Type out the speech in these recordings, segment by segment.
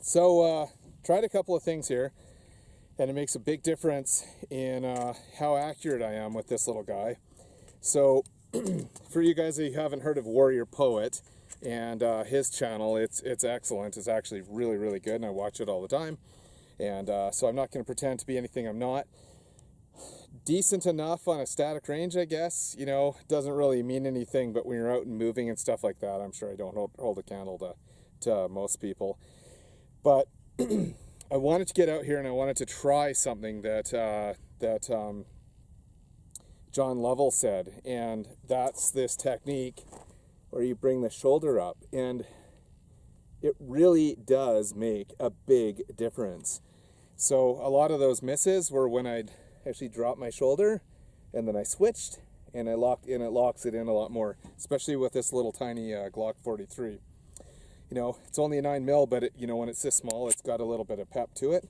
So tried a couple of things here, and it makes a big difference in how accurate I am with this little guy. So for you guys that haven't heard of Warrior Poet and his channel, it's excellent. It's actually really, really good, and I watch it all the time. And so I'm not going to pretend to be anything I'm not. Decent enough on a static range, I guess. You know, doesn't really mean anything, but when you're out and moving and stuff like that, I'm sure I don't hold a candle to most people. But I wanted to get out here and I wanted to try something that John Lovell said, and that's this technique where you bring the shoulder up, and it really does make a big difference. So a lot of those misses were when I'd actually dropped my shoulder and then I switched and I locked in. It locks it in a lot more, especially with this little tiny Glock 43. You know, it's only a 9mm, but you know, when it's this small, it's got a little bit of pep to it.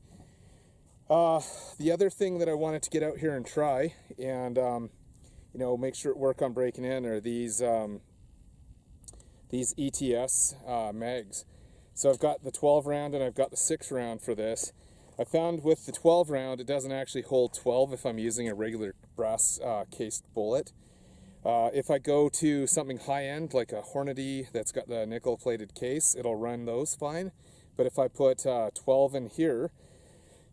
The other thing that I wanted to get out here and try and you know, make sure work on breaking in are these ETS mags. So I've got the 12 round and I've got the 6 round for this. I found with the 12 round, it doesn't actually hold 12 if I'm using a regular brass cased bullet. If I go to something high-end, like a Hornady that's got the nickel-plated case, it'll run those fine. But if I put 12 in here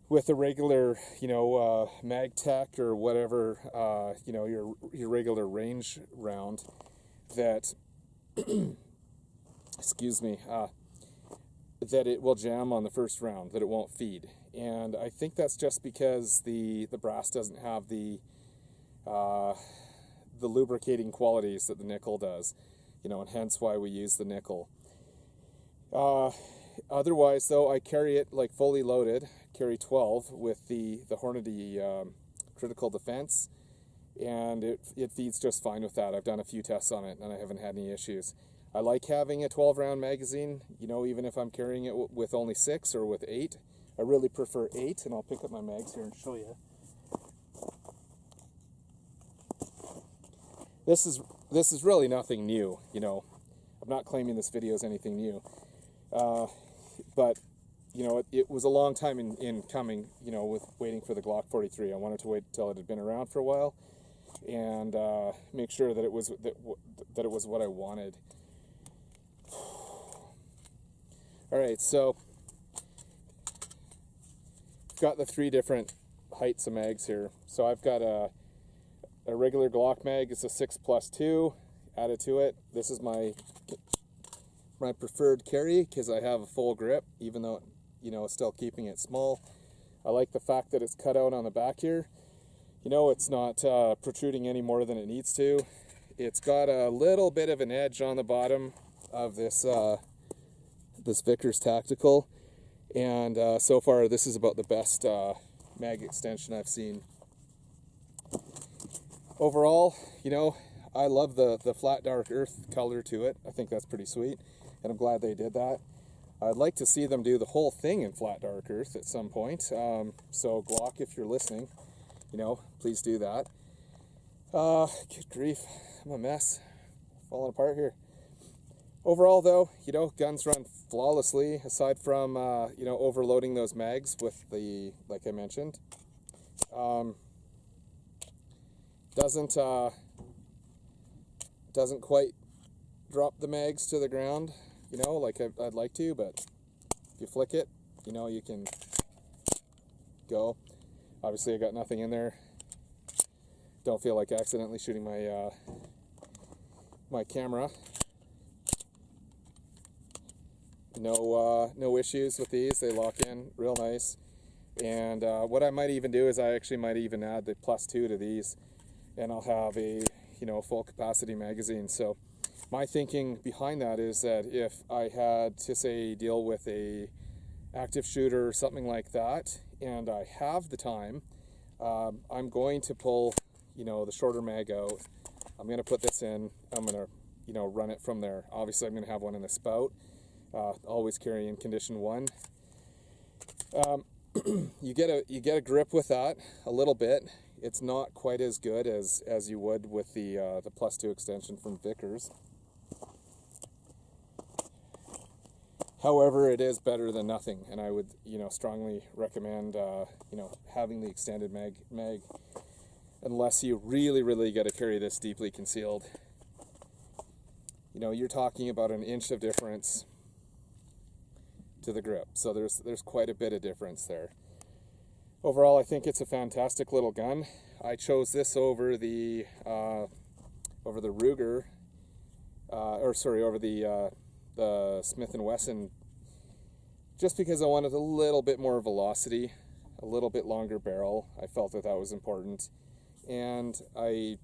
with a regular, you know, MagTech or whatever, you know, your regular range round, that, excuse me, that it will jam on the first round, that it won't feed. And I think that's just because the brass doesn't have the lubricating qualities that the nickel does, you know, and hence why we use the nickel. Otherwise, though, I carry it like fully loaded, carry 12 with the Hornady critical defense, and it feeds just fine with that. I've done a few tests on it and I haven't had any issues. I like having a 12 round magazine, you know, even if I'm carrying it with only 6 or with 8. I really prefer 8, and I'll pick up my mags here and show you. This is really nothing new, you know. I'm not claiming this video is anything new, but you know, it was a long time in coming, you know, with waiting for the Glock 43. I wanted to wait till it had been around for a while and make sure that it was what I wanted. All right, so I've got the 3 different heights of mags here. So I've got a regular Glock mag. It's a 6+2 added to it. This is my preferred carry because I have a full grip, even though, you know, it's still keeping it small. I like the fact that it's cut out on the back here. You know, it's not protruding any more than it needs to. It's got a little bit of an edge on the bottom of this this Vickers Tactical, and so far this is about the best mag extension I've seen. Overall, you know, I love the flat dark earth color to it. I think that's pretty sweet, and I'm glad they did that. I'd like to see them do the whole thing in flat dark earth at some point. So Glock, if you're listening, you know, please do that. Good grief, I'm a mess, falling apart here. Overall, though, you know, guns run flawlessly, aside from, you know, overloading those mags with the, like I mentioned. Doesn't quite drop the mags to the ground, you know, like I'd like to, but if you flick it, you know, you can go. Obviously, I got nothing in there. don't feel like accidentally shooting my my camera. No issues with these. They lock in real nice. And what I might even do is I actually might even add the +2 to these, and I'll have a full capacity magazine. So my thinking behind that is that if I had to say deal with a active shooter or something like that, and I have the time, I'm going to pull the shorter mag out. I'm going to put this in. I'm going to run it from there. Obviously I'm going to have one in the spout. Always carry in condition 1. You get a grip with that a little bit. It's not quite as good as you would with the +2 extension from Vickers. However, it is better than nothing, and I would strongly recommend having the extended mag unless you really got to carry this deeply concealed. You're talking about an inch of difference to the grip, so there's quite a bit of difference there. Overall, I think it's a fantastic little gun. I chose this over the Ruger, over the Smith & Wesson, just because I wanted a little bit more velocity, a little bit longer barrel. I felt that was important, and I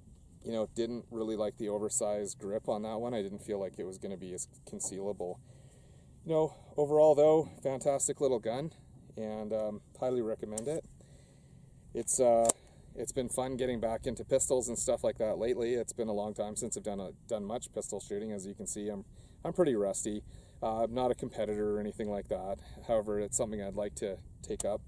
didn't really like the oversized grip on that one. I didn't feel like it was going to be as concealable. Overall though, fantastic little gun, and highly recommend it. It's been fun getting back into pistols and stuff like that lately. It's been a long time since I've done much pistol shooting. As you can see, I'm pretty rusty. I'm not a competitor or anything like that. However, it's something I'd like to take up.